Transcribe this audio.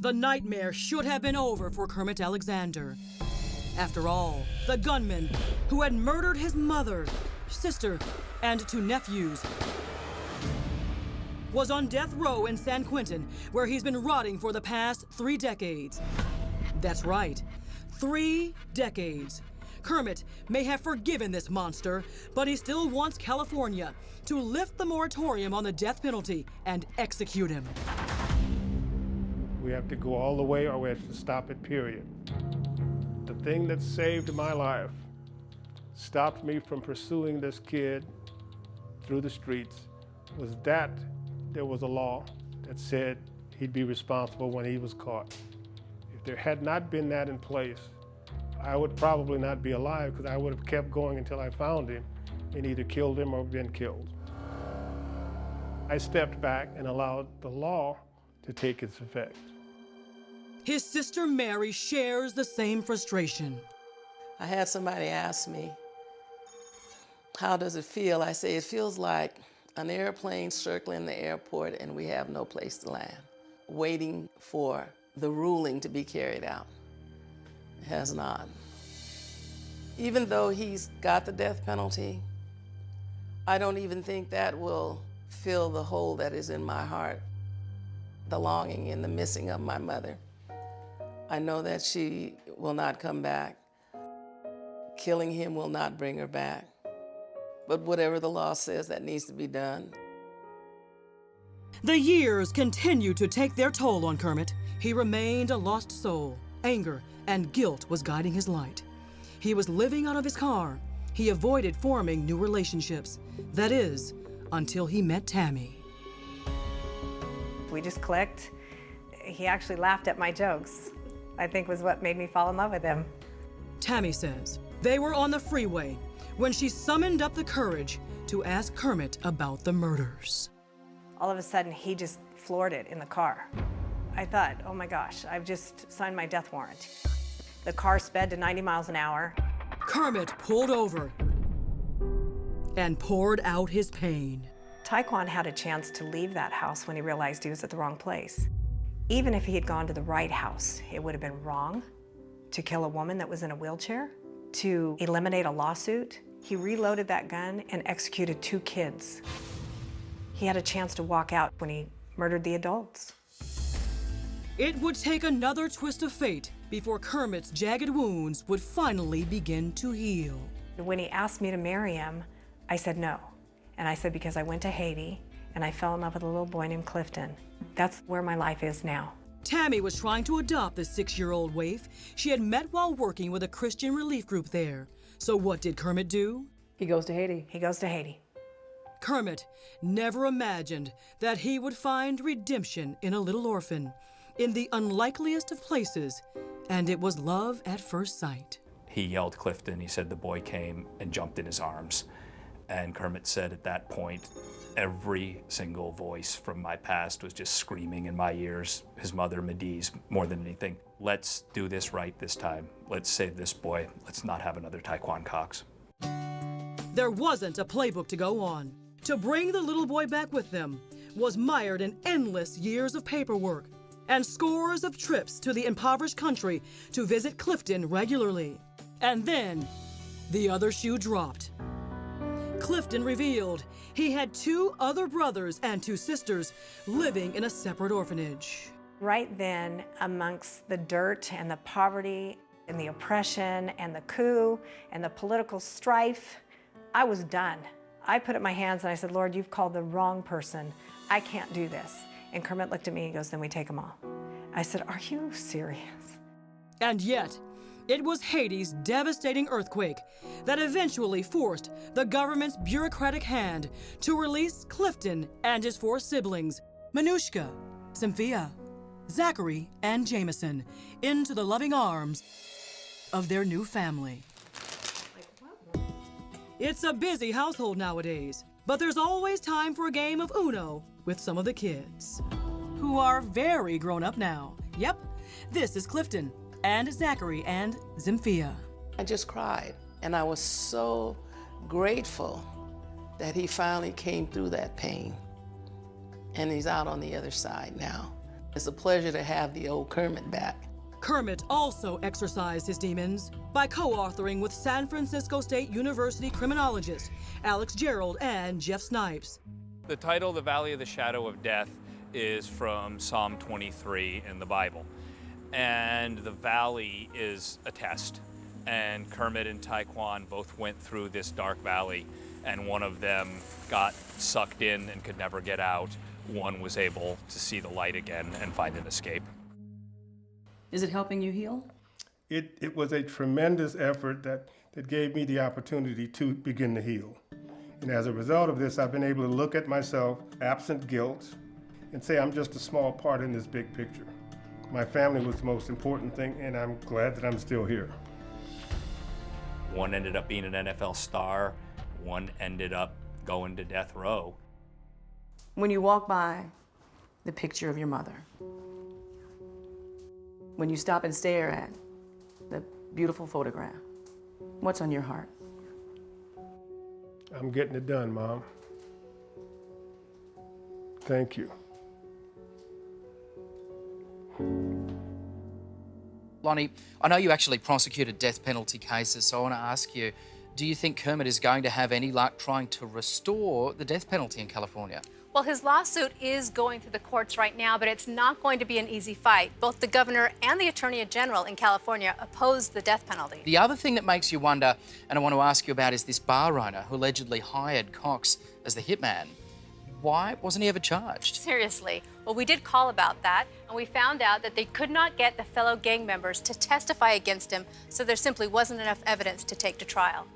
The nightmare should have been over for Kermit Alexander. After all, the gunman who had murdered his mother, sister, and 2 nephews was on death row in San Quentin, where he's been rotting for the past 3 decades. That's right, 3 decades. Kermit may have forgiven this monster, but he still wants California to lift the moratorium on the death penalty and execute him. We have to go all the way or we have to stop it, period. The thing that saved my life, stopped me from pursuing this kid through the streets, was that there was a law that said he'd be responsible when he was caught. If there had not been that in place, I would probably not be alive because I would have kept going until I found him and either killed him or been killed. I stepped back and allowed the law to take its effect. His sister Mary shares the same frustration. I had somebody ask me, how does it feel? I say, it feels like an airplane circling the airport and we have no place to land, waiting for the ruling to be carried out. It has not. Even though he's got the death penalty, I don't even think that will fill the hole that is in my heart, the longing and the missing of my mother. I know that she will not come back. Killing him will not bring her back. But whatever the law says, that needs to be done. The years continued to take their toll on Kermit. He remained a lost soul. Anger and guilt was guiding his light. He was living out of his car. He avoided forming new relationships. That is, until he met Tammy. We just clicked. He actually laughed at my jokes, I think was what made me fall in love with him. Tammy says they were on the freeway when she summoned up the courage to ask Kermit about the murders. All of a sudden, he just floored it in the car. I thought, oh my gosh, I've just signed my death warrant. The car sped to 90 miles an hour. Kermit pulled over and poured out his pain. Taekwon had a chance to leave that house when he realized he was at the wrong place. Even if he had gone to the right house, it would have been wrong to kill a woman that was in a wheelchair, to eliminate a lawsuit. He reloaded that gun and executed 2 kids. He had a chance to walk out when he murdered the adults. It would take another twist of fate before Kermit's jagged wounds would finally begin to heal. When he asked me to marry him, I said no. And I said because I went to Haiti and I fell in love with a little boy named Clifton. That's where my life is now. Tammy was trying to adopt the 6-year-old waif she had met while working with a Christian relief group there. So what did Kermit do? He goes to Haiti. He goes to Haiti. Kermit never imagined that he would find redemption in a little orphan, in the unlikeliest of places, and it was love at first sight. He yelled Clifton. He said the boy came and jumped in his arms. And Kermit said at that point, every single voice from my past was just screaming in my ears, his mother, Medee's, more than anything. Let's do this right this time. Let's save this boy. Let's not have another Taekwon Cox. There wasn't a playbook to go on. To bring the little boy back with them was mired in endless years of paperwork and scores of trips to the impoverished country to visit Clifton regularly. And then, the other shoe dropped. Clifton revealed he had 2 other brothers and 2 sisters living in a separate orphanage. Right then, amongst the dirt and the poverty and the oppression and the coup and the political strife, I was done. I put up my hands and I said, Lord, you've called the wrong person. I can't do this. And Kermit looked at me and goes, then we take them all. I said, are you serious? And yet, it was Haiti's devastating earthquake that eventually forced the government's bureaucratic hand to release Clifton and his 4 siblings, Manushka, Cynthia, Zachary, and Jameson, into the loving arms of their new family. It's a busy household nowadays, but there's always time for a game of Uno with some of the kids, who are very grown up now. Yep, this is Clifton and Zachary and Zymphia. I just cried, and I was so grateful that he finally came through that pain, and he's out on the other side now. It's a pleasure to have the old Kermit back. Kermit also exorcised his demons by co-authoring with San Francisco State University criminologists Alex Gerald and Jeff Snipes. The title, The Valley of the Shadow of Death, is from Psalm 23 in the Bible. And the valley is a test. And Kermit and Taekwon both went through this dark valley, and one of them got sucked in and could never get out. One was able to see the light again and find an escape. Is it helping you heal? It was a tremendous effort that gave me the opportunity to begin to heal. And as a result of this, I've been able to look at myself, absent guilt, and say I'm just a small part in this big picture. My family was the most important thing, and I'm glad that I'm still here. One ended up being an NFL star. One ended up going to death row. When you walk by the picture of your mother, when you stop and stare at the beautiful photograph, what's on your heart? I'm getting it done, Mom. Thank you. Lonnie, I know you actually prosecuted death penalty cases, so I want to ask you, do you think Kermit is going to have any luck trying to restore the death penalty in California? Well, his lawsuit is going through the courts right now, but it's not going to be an easy fight. Both the governor and the attorney general in California oppose the death penalty. The other thing that makes you wonder, and I want to ask you about, is this bar owner who allegedly hired Cox as the hitman. Why wasn't he ever charged? Seriously. Well, we did call about that, and we found out that they could not get the fellow gang members to testify against him, so there simply wasn't enough evidence to take to trial.